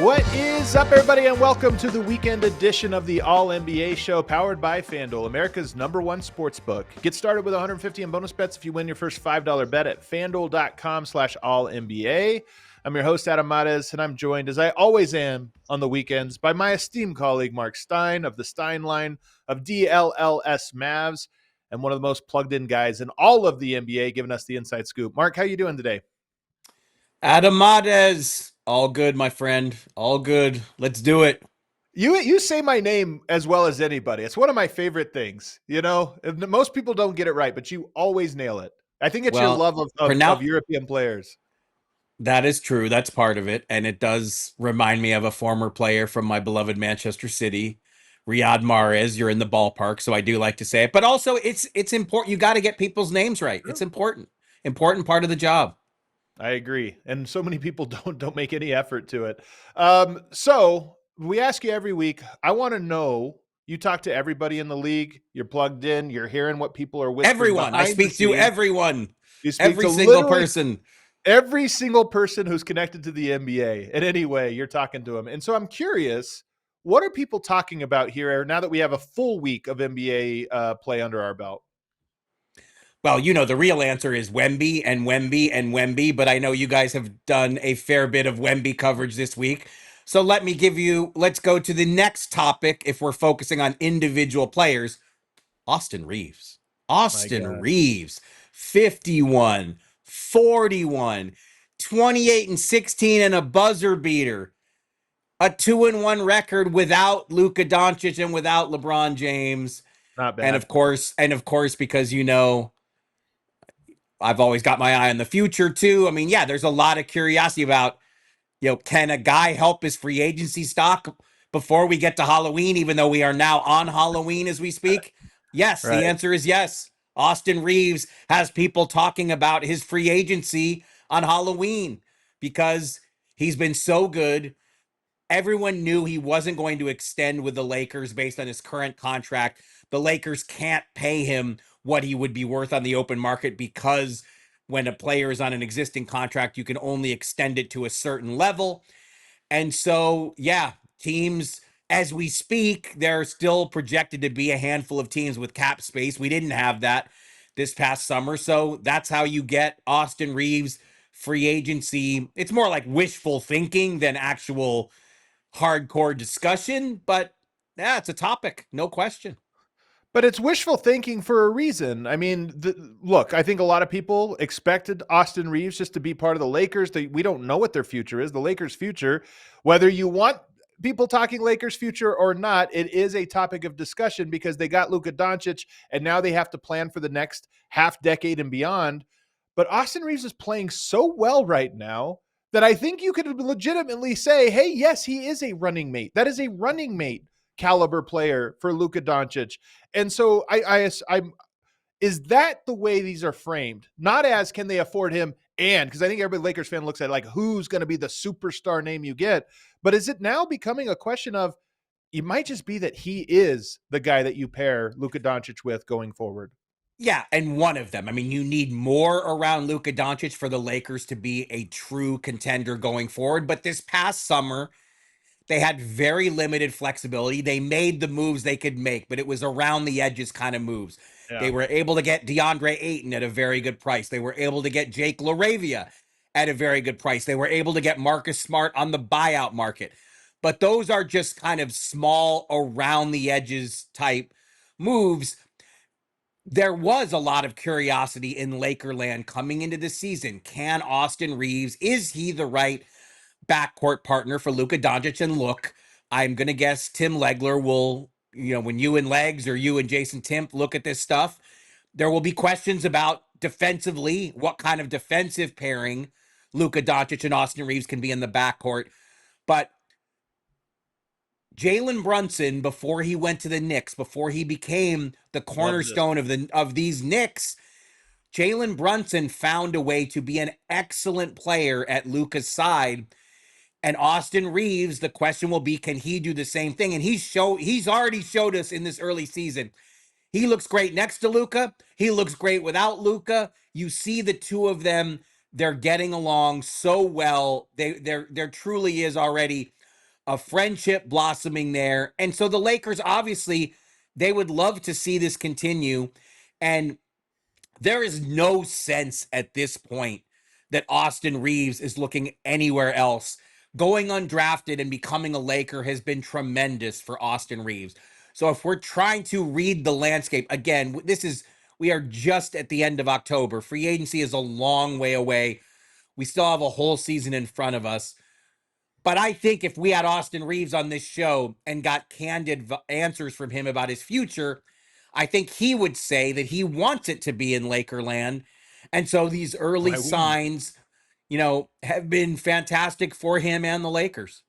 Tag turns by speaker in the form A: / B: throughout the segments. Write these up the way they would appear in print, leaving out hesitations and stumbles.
A: What is up, everybody, and welcome to the weekend edition of the All-NBA Show, powered by FanDuel, America's #1 sportsbook. Get started with 150 in bonus bets if you win your first $5 bet at FanDuel.com/AllNBA. I'm your host, Adam Mares, and I'm joined, as I always am on the weekends, by my esteemed colleague, Marc Stein of the Stein line of DLLS Mavs, and one of the most plugged-in guys in all of the NBA, giving us the inside scoop. Marc, how you doing today?
B: Adam Mares, all good, my friend. All good. Let's do it.
A: You say my name as well as anybody. It's one of my favorite things. You know, most people don't get it right, but you always nail it. I think it's your love of European players.
B: That is true. That's part of it. And it does remind me of a former player from my beloved Manchester City, Riyad Mahrez. You're in the ballpark, so I do like to say it. But also, it's important. You got to get people's names right. It's important. Important part of the job.
A: I agree. And so many people don't make any effort to it. So we ask you every week. I want to know, you talk to everybody in the league. You're plugged in. You're hearing what people are whispering.
B: Everyone. I speak to everyone.
A: You speak
B: every
A: to
B: single person.
A: Every single person who's connected to the NBA in any way, you're talking to them. And so I'm curious, what are people talking about here now that we have a full week of NBA play under our belt?
B: Well, you know, the real answer is Wemby and Wemby and Wemby, but I know you guys have done a fair bit of Wemby coverage this week. So let's go to the next topic if we're focusing on individual players. Austin Reaves. Austin Reaves, 51, 41, 28 and 16 and a buzzer beater. A 2-1 record without Luka Doncic and without LeBron James.
A: Not bad.
B: And of course, because you know, I've always got my eye on the future too. I mean, yeah, there's a lot of curiosity about, you know, can a guy help his free agency stock before we get to Halloween, even though we are now on Halloween as we speak? Yes, right. The answer is yes. Austin Reaves has people talking about his free agency on Halloween because he's been so good. Everyone knew he wasn't going to extend with the Lakers based on his current contract. The Lakers can't pay him what he would be worth on the open market because when a player is on an existing contract, you can only extend it to a certain level. And so, yeah, teams, as we speak, there are still projected to be a handful of teams with cap space. We didn't have that this past summer. So that's how you get Austin Reaves free agency. It's more like wishful thinking than actual hardcore discussion, but yeah, it's a topic, no question.
A: But it's wishful thinking for a reason. I mean, look, I think a lot of people expected Austin Reaves just to be part of the Lakers. We don't know what their future is. The Lakers' future, whether you want people talking Lakers' future or not, it is a topic of discussion because they got Luka Doncic, and now they have to plan for the next half decade and beyond. But Austin Reaves is playing so well right now that I think you could legitimately say, hey, yes, he is a running mate. That is a running mate caliber player for Luka Doncic. And so I'm is that the way these are framed? Not as can they afford him, and because I think every Lakers fan looks at it like who's going to be the superstar name you get, but is it now becoming a question of it might just be that he is the guy that you pair Luka Doncic with going forward?
B: Yeah, and one of them. I mean, you need more around Luka Doncic for the Lakers to be a true contender going forward, but this past summer they had very limited flexibility. They made the moves they could make, but it was around the edges kind of moves. Yeah. They were able to get DeAndre Ayton at a very good price. They were able to get Jake LaRavia at a very good price. They were able to get Marcus Smart on the buyout market. But those are just kind of small around the edges type moves. There was a lot of curiosity in Lakerland coming into the season. Can Austin Reaves, is he the right backcourt partner for Luka Doncic? And look, I'm going to guess Tim Legler will, you know, when you and Legs or you and Jason Timp look at this stuff, there will be questions about defensively, what kind of defensive pairing Luka Doncic and Austin Reaves can be in the backcourt. But Jalen Brunson, before he went to the Knicks, before he became the cornerstone of these Knicks, Jalen Brunson found a way to be an excellent player at Luka's side. And Austin Reaves, the question will be, can he do the same thing? And he's already showed us in this early season. He looks great next to Luka. He looks great without Luka. You see the two of them, they're getting along so well. There truly is already a friendship blossoming there. And so the Lakers, obviously, they would love to see this continue. And there is no sense at this point that Austin Reaves is looking anywhere else. Going undrafted and becoming a Laker has been tremendous for Austin Reaves. So if we're trying to read the landscape, again, we are just at the end of October. Free agency is a long way away. We still have a whole season in front of us. But I think if we had Austin Reaves on this show and got candid answers from him about his future, I think he would say that he wants it to be in Lakerland. And so these early
A: Why wouldn't you?
B: signs, have been fantastic for him and the Lakers.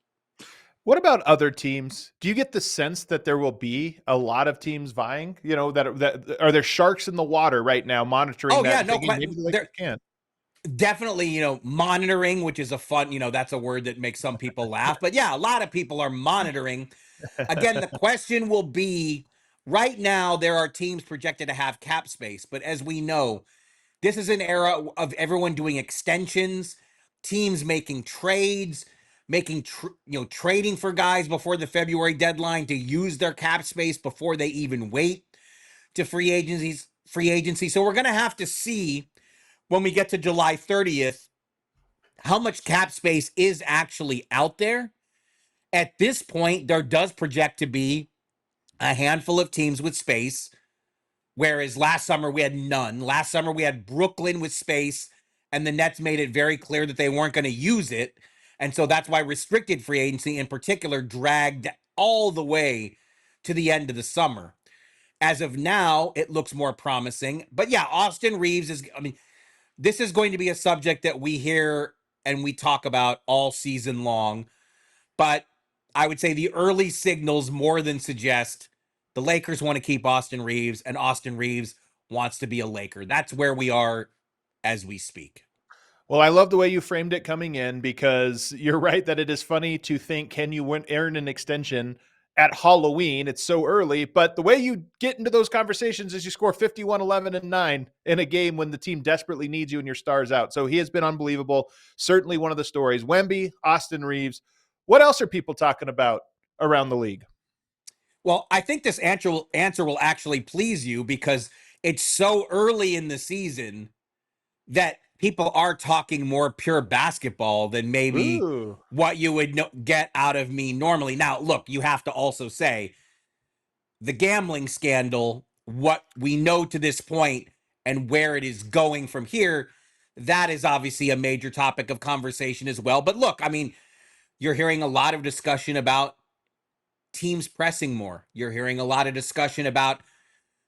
A: What about other teams? Do you get the sense that there will be a lot of teams vying? That are there sharks in the water right now monitoring
B: Oh
A: that
B: yeah,
A: and
B: no,
A: thinking maybe the Lakers
B: there
A: can?
B: definitely, monitoring, which is a fun, that's a word that makes some people laugh. But yeah, a lot of people are monitoring. Again, the question will be right now, there are teams projected to have cap space. But as we know, this is an era of everyone doing extensions, teams making trades, trading for guys before the February deadline to use their cap space before they even wait to free agency. So we're going to have to see when we get to July 30th how much cap space is actually out there. At this point, there does project to be a handful of teams with space, whereas last summer we had none. Last summer we had Brooklyn with space, and the Nets made it very clear that they weren't going to use it. And so that's why restricted free agency in particular dragged all the way to the end of the summer. As of now, it looks more promising. But yeah, Austin Reaves this is going to be a subject that we hear and we talk about all season long. But I would say the early signals more than suggest the Lakers want to keep Austin Reaves and Austin Reaves wants to be a Laker. That's where we are as we speak.
A: Well, I love the way you framed it coming in because you're right that it is funny to think, can you earn an extension at Halloween? It's so early, but the way you get into those conversations is you score 51, 11, and 9 in a game when the team desperately needs you and your star's out. So he has been unbelievable. Certainly one of the stories. Wemby, Austin Reaves. What else are people talking about around the league?
B: Well, I think this answer will actually please you because it's so early in the season that people are talking more pure basketball than maybe
A: Ooh.
B: what you would get out of me normally. Now, look, you have to also say the gambling scandal, what we know to this point and where it is going from here, that is obviously a major topic of conversation as well. But look, you're hearing a lot of discussion about teams pressing more. You're hearing a lot of discussion about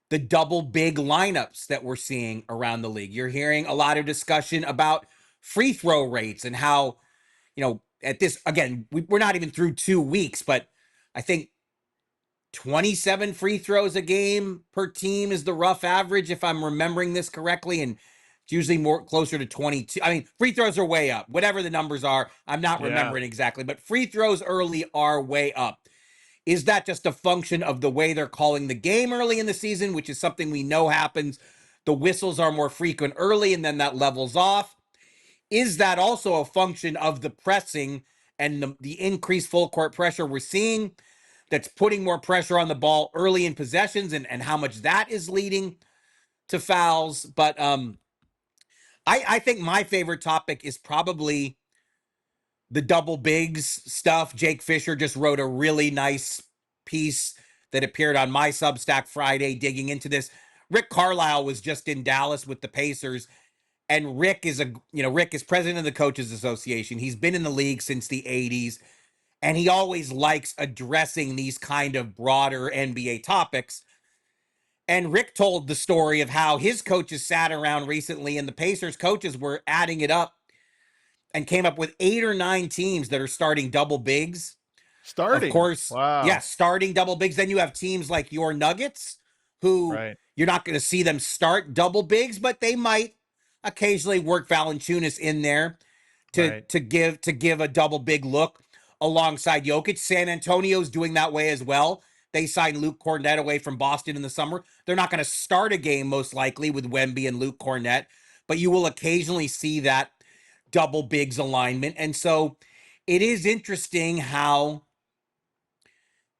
B: the double big lineups that we're seeing around the league. You're hearing a lot of discussion about free throw rates and how, at this, again, we're not even through 2 weeks, but I think 27 free throws a game per team is the rough average, if I'm remembering this correctly. And it's usually more closer to 22. Free throws are way up. Whatever the numbers are, I'm not
A: Yeah.
B: remembering exactly, but free throws early are way up. Is that just a function of the way they're calling the game early in the season, which is something we know happens? The whistles are more frequent early and then that levels off. Is that also a function of the pressing and the increased full court pressure we're seeing that's putting more pressure on the ball early in possessions and how much that is leading to fouls? But I think my favorite topic is probably the double bigs stuff. Jake Fisher just wrote a really nice piece that appeared on my Substack Friday digging into this. Rick Carlisle was just in Dallas with the Pacers, and Rick is president of the Coaches Association. He's been in the league since the 80s, and he always likes addressing these kind of broader NBA topics. And Rick told the story of how his coaches sat around recently and the Pacers coaches were adding it up and came up with 8 or 9 teams that are starting double bigs. Of
A: Starting.
B: course, yeah,
A: Wow.
B: starting double bigs. Then you have teams like your Nuggets, who
A: Right.
B: you're not going to see them start double bigs, but they might occasionally work Valanciunas in there to
A: Right.
B: give a double big look alongside Jokic. San Antonio's doing that way as well. They signed Luke Kornet away from Boston in the summer. They're not going to start a game most likely with Wemby and Luke Kornet, but you will occasionally see that double bigs alignment. And so it is interesting how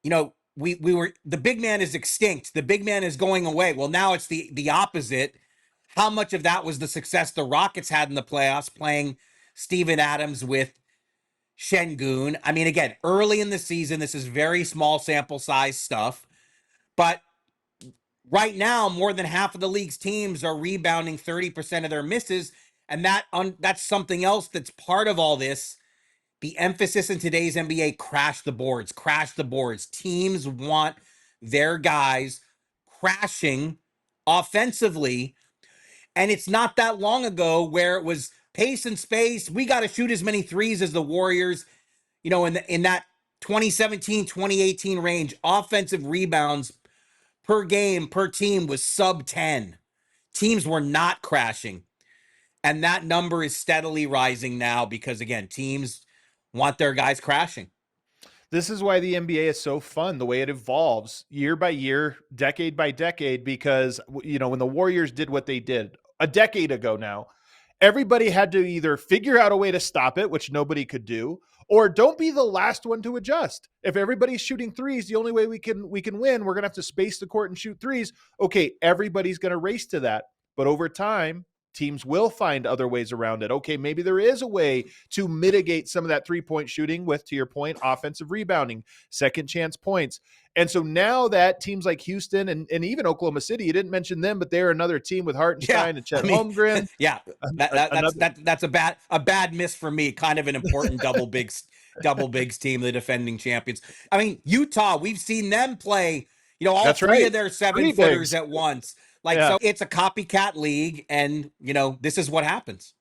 B: we were, the big man is extinct. The big man is going away. Well, now it's the opposite. How much of that was the success the Rockets had in the playoffs playing Steven Adams with Şengün? I mean, again, early in the season, this is very small sample size stuff, but right now, more than half of the league's teams are rebounding 30% of their misses, and that's something else that's part of all this. The emphasis in today's NBA: crash the boards, crash the boards. Teams want their guys crashing offensively. And it's not that long ago where it was pace and space. We got to shoot as many threes as the Warriors. In that 2017, 2018 range, offensive rebounds per game, per team was sub 10. Teams were not crashing. And that number is steadily rising now because, again, teams want their guys crashing.
A: This is why the NBA is so fun, the way it evolves year by year, decade by decade, because, when the Warriors did what they did a decade ago now, everybody had to either figure out a way to stop it, which nobody could do, or don't be the last one to adjust. If everybody's shooting threes, the only way we can win, we're going to have to space the court and shoot threes. Okay, everybody's going to race to that. But over time, teams will find other ways around it. Okay, maybe there is a way to mitigate some of that three-point shooting with, to your point, offensive rebounding, second chance points. And so now that teams like Houston and even Oklahoma City, you didn't mention them, but they're another team with Hartenstein and Chet Holmgren.
B: Yeah, that's a bad miss for me. Kind of an important double bigs team, the defending champions. I mean, Utah, we've seen them play, all
A: That's
B: three
A: right.
B: of their 7-footers at once. So it's a copycat league, and this is what happens.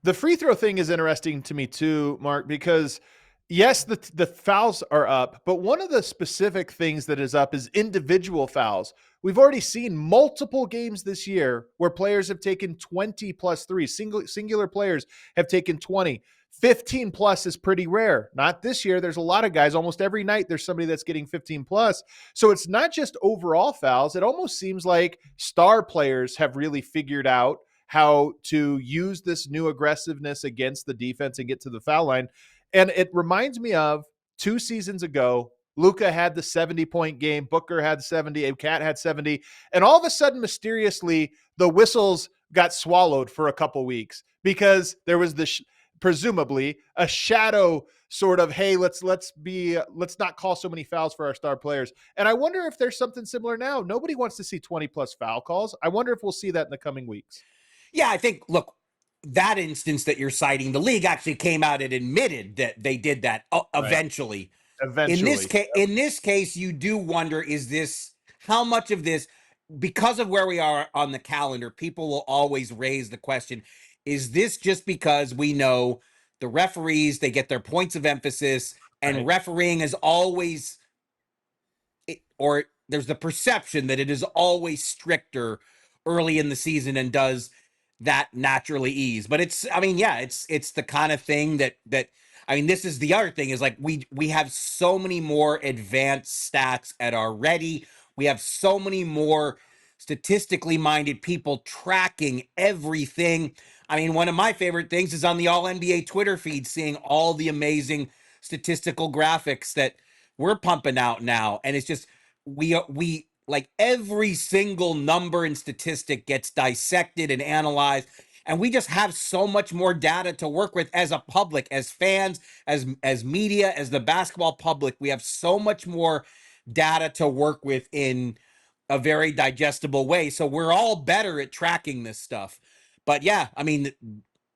A: The free throw thing is interesting to me too, Mark, because yes, the fouls are up, but one of the specific things that is up is individual fouls. We've already seen multiple games this year where players have taken 20 plus threes. Singular players have taken 20. 15 plus is pretty rare. Not this year. There's a lot of guys. Almost every night there's somebody that's getting 15 plus. So it's not just overall fouls. It almost seems like star players have really figured out how to use this new aggressiveness against the defense and get to the foul line. And it reminds me of 2 seasons ago, Luka had the 70-point game. Booker had 70. Cat had 70. And all of a sudden, mysteriously, the whistles got swallowed for a couple weeks because there was this presumably a shadow sort of, hey, let's not call so many fouls for our star players. And I wonder if there's something similar now. Nobody wants to see 20 plus foul calls. I wonder if we'll see that in the coming weeks.
B: Yeah, I think, look, that instance that you're citing, the league actually came out and admitted that they did that eventually.
A: Right. Eventually.
B: In this case, you do wonder, how much of this, because of where we are on the calendar, people will always raise the question, is this just because we know the referees, they get their points of emphasis, and refereeing is always, or there's the perception that it is always stricter early in the season and does that naturally ease. But it's the kind of thing that this is the other thing, is like we have so many more advanced stats at our ready. We have so many more statistically minded people tracking everything. I mean, one of my favorite things is on the All NBA Twitter feed, seeing all the amazing statistical graphics that we're pumping out now. And it's just, we like, every single number and statistic gets dissected and analyzed. And we just have so much more data to work with as a public, as fans, as media, as the basketball public. We have so much more data to work with in a very digestible way. So we're all better at tracking this stuff. But yeah, I mean,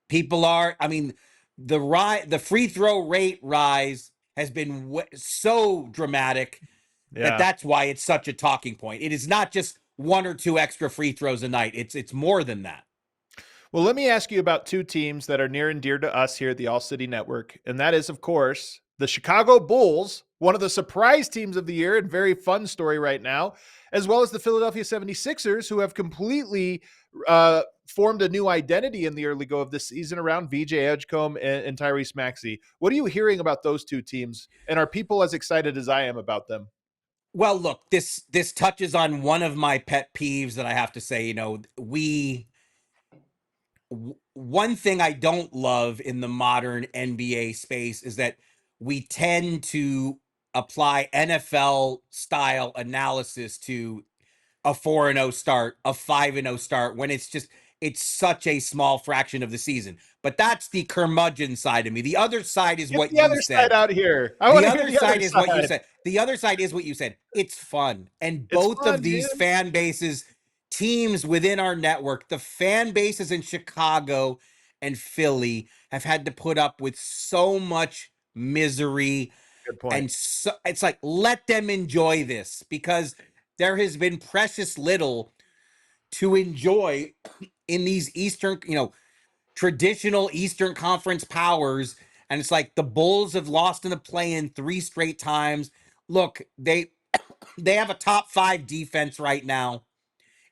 B: the free throw rate rise has been so dramatic that's why it's such a talking point. It is not just 1 or 2 extra free throws a night. It's more than that.
A: Well, let me ask you about 2 teams that are near and dear to us here at the All City Network. And that is, of course, the Chicago Bulls, one of the surprise teams of the year and very fun story right now, as well as the Philadelphia 76ers, who have completely formed a new identity in the early go of this season around VJ Edgecombe and Tyrese Maxey. What are you hearing about those 2 teams? And are people as excited as I am about them?
B: Well, look, this touches on one of my pet peeves that I have to say. One thing I don't love in the modern NBA space is that we tend to apply NFL style analysis to a 4-0 start, a 5-0 start when it's such a small fraction of the season. But that's the curmudgeon side of me. The other side is
A: Get
B: what
A: the
B: you
A: other side
B: said.
A: out here. I want
B: The
A: to hear
B: other
A: the other
B: side is what you
A: side.
B: said. The other side is what you said. It's fun. And
A: It's
B: both of
A: fun,
B: these
A: man.
B: fan bases, teams within our network, the fan bases in Chicago and Philly have had to put up with so much misery.
A: Good point.
B: And so, it's like, let them enjoy this, because there has been precious little to enjoy in these Eastern, traditional Eastern Conference powers. And it's like the Bulls have lost in the play-in 3 straight times. Look, they have a top 5 defense right now.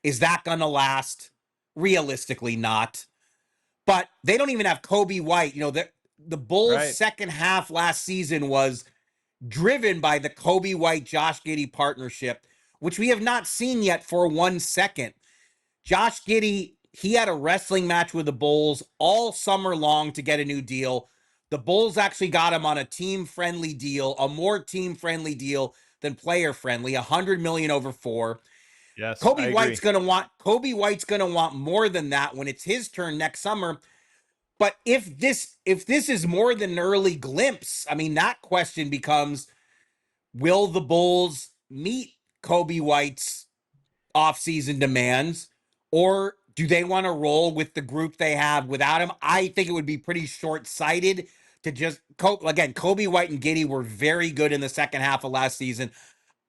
B: Is that going to last? Realistically, not. But they don't even have Kobe White. The Bulls'
A: Right.
B: second half last season was driven by the Kobe White Josh Giddey partnership, which we have not seen yet for 1 second. Josh Giddey, he had a wrestling match with the Bulls all summer long to get a new deal. The Bulls actually got him on a team-friendly deal, a more team-friendly deal than player-friendly, $100 million over 4.
A: Yes, I
B: Kobe
A: agree.
B: White's gonna want more than that when it's his turn next summer. But if this is more than an early glimpse, I mean, that question becomes, will the Bulls meet Kobe White's offseason demands, or do they want to roll with the group they have without him? I think it would be pretty short-sighted to just again, Kobe White and Giddey were very good in the second half of last season.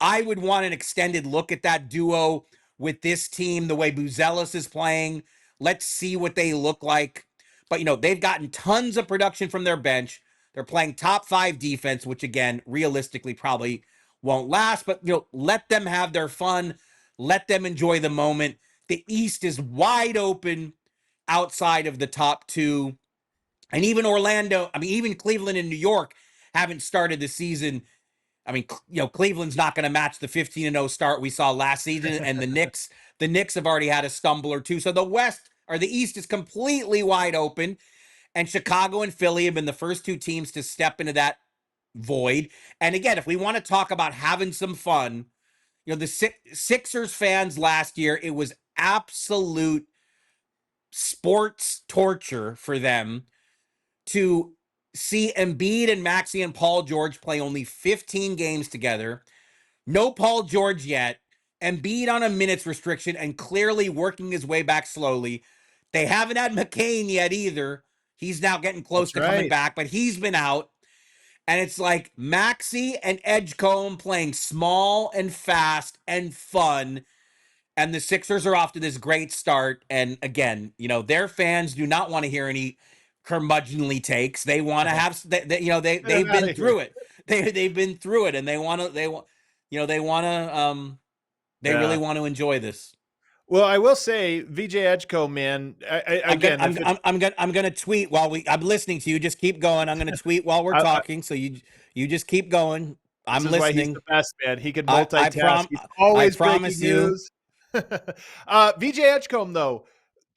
B: I would want an extended look at that duo with this team, the way Buzelis is playing. Let's see what they look like. But, they've gotten tons of production from their bench. They're playing top 5 defense, which, again, realistically probably won't last. But, let them have their fun. Let them enjoy the moment. The East is wide open outside of the top 2. And even even Cleveland and New York haven't started the season. I mean, Cleveland's not going to match the 15-0 start we saw last season, and the Knicks have already had a stumble or two. So the East is completely wide open, and Chicago and Philly have been the first 2 teams to step into that void. And again, if we want to talk about having some fun, the Sixers fans last year, it was absolute sports torture for them to see Embiid and Maxey and Paul George play only 15 games together. No Paul George yet. Embiid on a minutes restriction and clearly working his way back slowly. They haven't had McCain yet either. He's now getting close
A: That's
B: to coming
A: right.
B: back, but he's been out. And it's like Maxey and Edgecombe playing small and fast and fun. And the Sixers are off to this great start. And again, their fans do not want to hear any curmudgeonly takes. They want to have,
A: Get him
B: they've
A: out
B: been
A: of here.
B: through it. They've been through it, and they want to, they really
A: Yeah.
B: want to enjoy this.
A: Well, I will say, VJ Edgecombe, man. Again, if it's
B: I'm gonna tweet I'm listening to you. Just keep going. I'm gonna tweet while we're
A: I,
B: talking. So you just keep going.
A: this
B: I'm
A: is why he's the
B: listening.
A: best, man. He can
B: I
A: multitask.
B: prom
A: He's
B: I
A: always breaking
B: promise you.
A: news. VJ Edgecombe, though,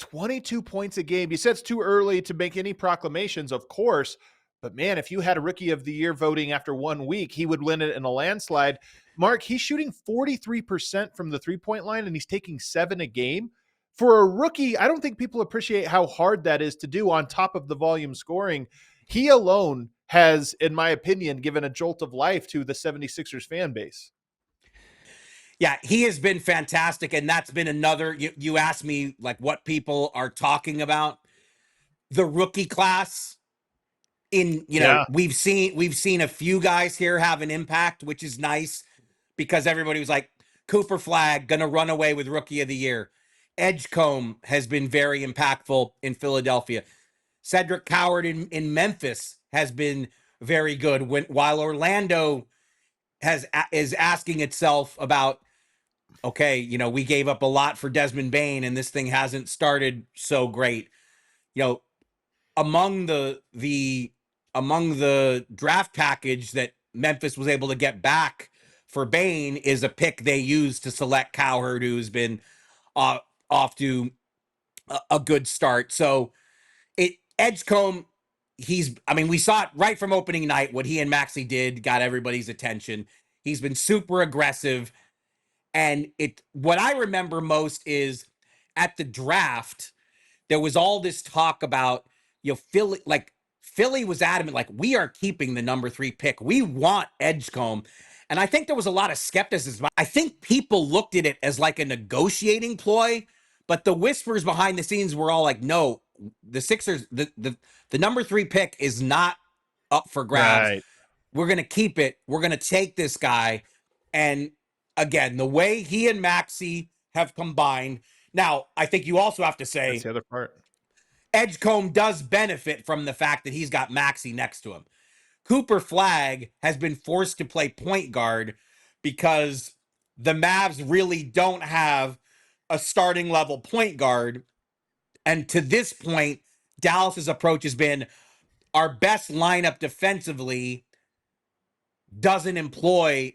A: 22 points a game. You said it's too early to make any proclamations, of course. But man, if you had a rookie of the year voting after 1 week, he would win it in a landslide. Mark, he's shooting 43% from the 3-point line, and he's taking 7 a game. For a rookie, I don't think people appreciate how hard that is to do on top of the volume scoring. He alone has, in my opinion, given a jolt of life to the 76ers fan base.
B: Yeah, he has been fantastic, and that's been another. You asked me like what people are talking about. The rookie class
A: Yeah,
B: we've seen a few guys here have an impact, which is nice because everybody was like, Cooper Flag gonna run away with rookie of the year. Edgecombe has been very impactful in Philadelphia. Cedric Coward in Memphis has been very good. While Orlando is asking itself about, okay, we gave up a lot for Desmond Bane and this thing hasn't started so great. You know, among the draft package that Memphis was able to get back for Bane is a pick they used to select Cowherd, who's been uh, off to a good start. So Edgecombe, I mean, we saw it right from opening night. What he and Maxey did got everybody's attention. He's been super aggressive. And what I remember most is at the draft, there was all this talk about, Philly was adamant, like, we are keeping the number 3 pick. We want Edgecombe. And I think there was a lot of skepticism. I think people looked at it as like a negotiating ploy, but the whispers behind the scenes were all like, no, the Sixers, the number 3 pick is not up for grabs.
A: Right.
B: We're going to keep it. We're going to take this guy. And again, the way he and Maxey have combined. Now, I think you also have to say
A: That's the other part.
B: Edgecombe does benefit from the fact that he's got Maxey next to him. Cooper Flagg has been forced to play point guard because the Mavs really don't have a starting level point guard. And to this point, Dallas's approach has been our best lineup defensively doesn't employ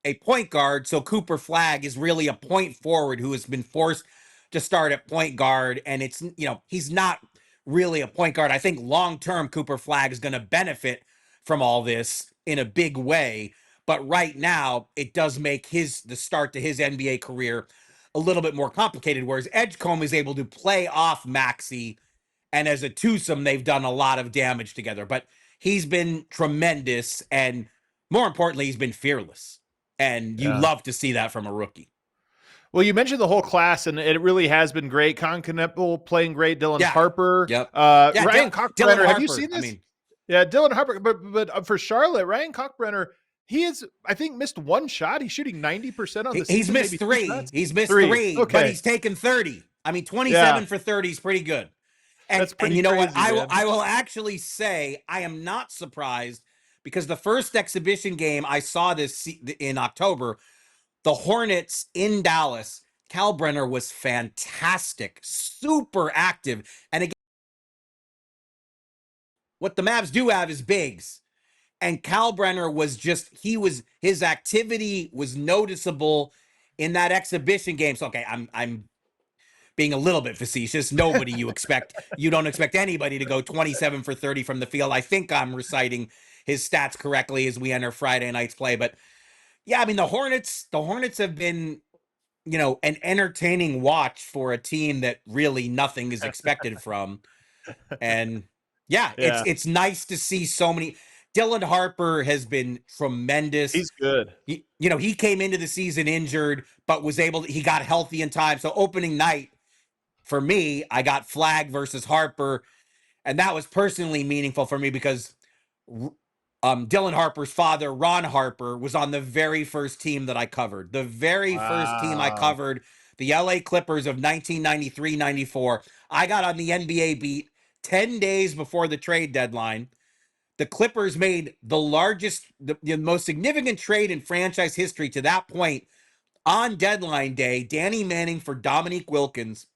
B: a point guard. So Cooper Flagg is really a point forward who has been forced to start at point guard. And it's, he's not really a point guard. I think long-term Cooper Flagg is going to benefit from all this in a big way. But right now, it does make the start to his NBA career a little bit more complicated, whereas Edgecombe is able to play off Maxey, and as a twosome, they've done a lot of damage together. But he's been tremendous, and more importantly, he's been fearless. And you love to see that from a rookie.
A: Well, you mentioned the whole class, and it really has been great. Con Kneppel playing great. Dylan Harper.
B: Yep.
A: Ryan Cockbrenner. Have you seen this?
B: I mean,
A: Dylan Harper. But for Charlotte, Ryan Cockbrenner, he has, I think, missed one shot. He's shooting 90% on the season.
B: He's missed 3. He's missed 3,
A: okay.
B: But he's taken 30. I mean, 27 for 30 is pretty good. And,
A: that's pretty
B: and you know
A: crazy,
B: what? I will actually say I am not surprised, because the first exhibition game I saw this in October, the Hornets in Dallas, Kalbrenner was fantastic, super active. And again, what the Mavs do have is bigs. And Kalbrenner was his activity was noticeable in that exhibition game. So, okay, I'm being a little bit facetious. You don't expect anybody to go 27 for 30 from the field. I think I'm reciting his stats correctly as we enter Friday night's play. But yeah, I mean, the Hornets have been, an entertaining watch for a team that really nothing is expected from. And it's nice to see so many. Dylan Harper has been tremendous.
A: He's good.
B: He came into the season injured, but he got healthy in time. So opening night, for me, I got Flagg versus Harper, and that was personally meaningful for me because Dylan Harper's father, Ron Harper, was on the very first team that I covered. The very first team I covered, the LA Clippers of 1993-94. I got on the NBA beat 10 days before the trade deadline. The Clippers made the most significant trade in franchise history to that point on deadline day. Danny Manning for Dominique Wilkins.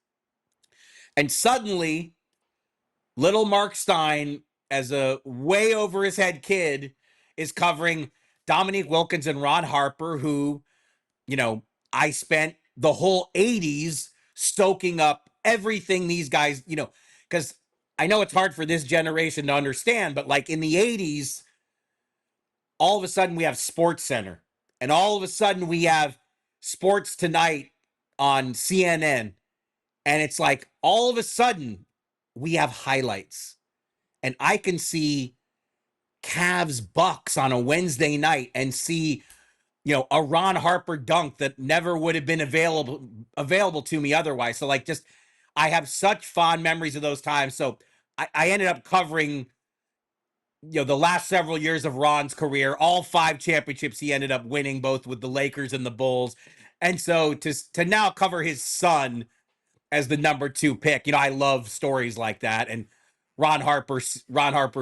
B: And suddenly, little Marc Stein, as a way over his head kid, is covering Dominique Wilkins and Ron Harper, who, I spent the whole 80s soaking up everything these guys, because I know it's hard for this generation to understand, but like in the 80s, all of a sudden we have Sports Center, and all of a sudden we have Sports Tonight on CNN. And it's like all of a sudden we have highlights, and I can see Cavs Bucks on a Wednesday night and see, a Ron Harper dunk that never would have been available to me otherwise. So I have such fond memories of those times. So I ended up covering, the last several years of Ron's career, all 5 championships he ended up winning, both with the Lakers and the Bulls. And so to now cover his son as the number 2 pick, I love stories like that. And Ron Harper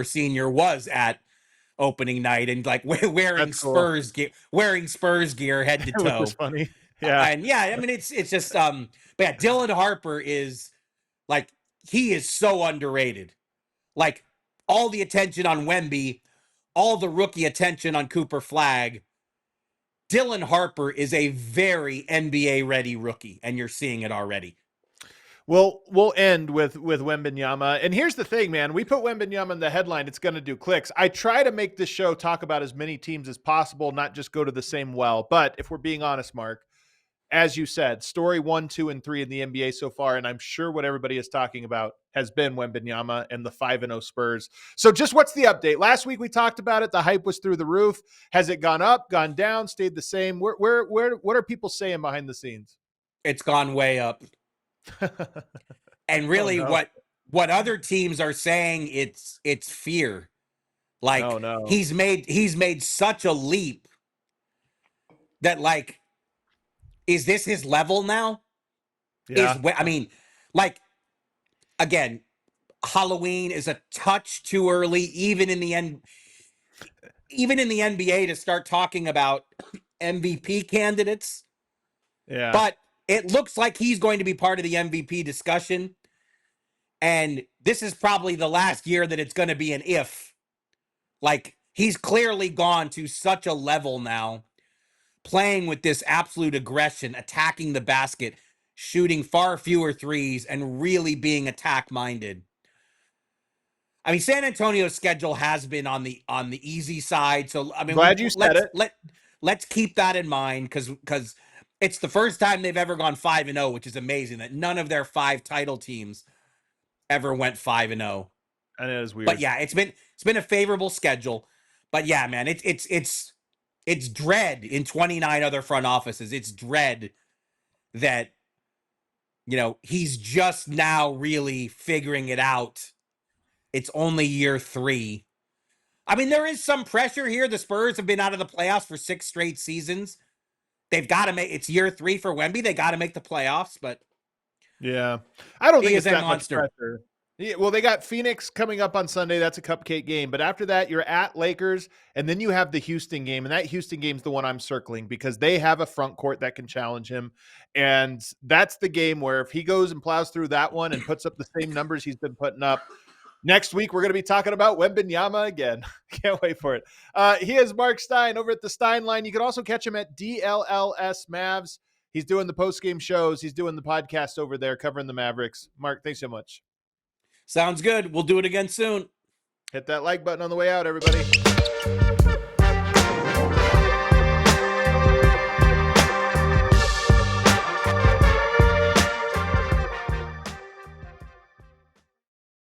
B: Sr. was at opening night and wearing Spurs gear head to toe.
A: It was funny. Yeah.
B: And I mean, it's just, but yeah, Dylan Harper is he is so underrated. All the attention on Wemby, all the rookie attention on Cooper Flagg. Dylan Harper is a very NBA ready rookie, and you're seeing it already.
A: Well, we'll end with Wembanyama. And here's the thing, man. We put Wembanyama in the headline. It's going to do clicks. I try to make this show talk about as many teams as possible, not just go to the same well. But if we're being honest, Mark, as you said, story 1, 2, and 3 in the NBA so far, and I'm sure what everybody is talking about has been Wembanyama and the 5-0 Spurs. So just what's the update? Last week we talked about it. The hype was through the roof. Has it gone up, gone down, stayed the same? Where what are people saying behind the scenes?
B: It's gone way up. And really,
A: Oh, no.
B: what other teams are saying, it's fear. Like,
A: Oh, no.
B: he's made such a leap that, like, is this his level now?
A: Yeah.
B: I mean, like, again, Halloween is a touch too early, even in the NBA, to start talking about MVP candidates.
A: Yeah.
B: But it looks like he's going to be part of the MVP discussion. And this is probably the last year that it's going to be an if. Like, he's clearly gone to such a level now, playing with this absolute aggression, attacking the basket, shooting far fewer threes, and really being attack-minded. I mean, San Antonio's schedule has been on the easy side. So, I mean,
A: Glad you said it.
B: let's keep that in mind, because it's the first time they've ever gone 5-0, which is amazing, that none of their 5 title teams ever went 5-0.
A: And it is weird.
B: But yeah, it's been a favorable schedule. But yeah, man, it's dread in 29 other front offices. It's dread that, he's just now really figuring it out. It's only year 3. I mean, there is some pressure here. The Spurs have been out of the playoffs for 6 straight seasons. They've got to it's year 3 for Wemby. They got to make the playoffs, but
A: yeah, I don't think it's that
B: monster.
A: Much pressure. Yeah, well, they got Phoenix coming up on Sunday. That's a cupcake game. But after that, you're at Lakers, and then you have the Houston game. And that Houston game is the one I'm circling because they have a front court that can challenge him. And that's the game where if he goes and plows through that one and puts up the same numbers he's been putting up, next week we're going to be talking about Wembanyama again. Can't wait for it. He is Marc Stein over at the Stein Line. You can also catch him at DLLS Mavs. He's doing the post-game shows. He's doing the podcast over there covering the Mavericks. Mark, thanks so much.
B: Sounds good. We'll do it again soon.
A: Hit that like button on the way out, everybody.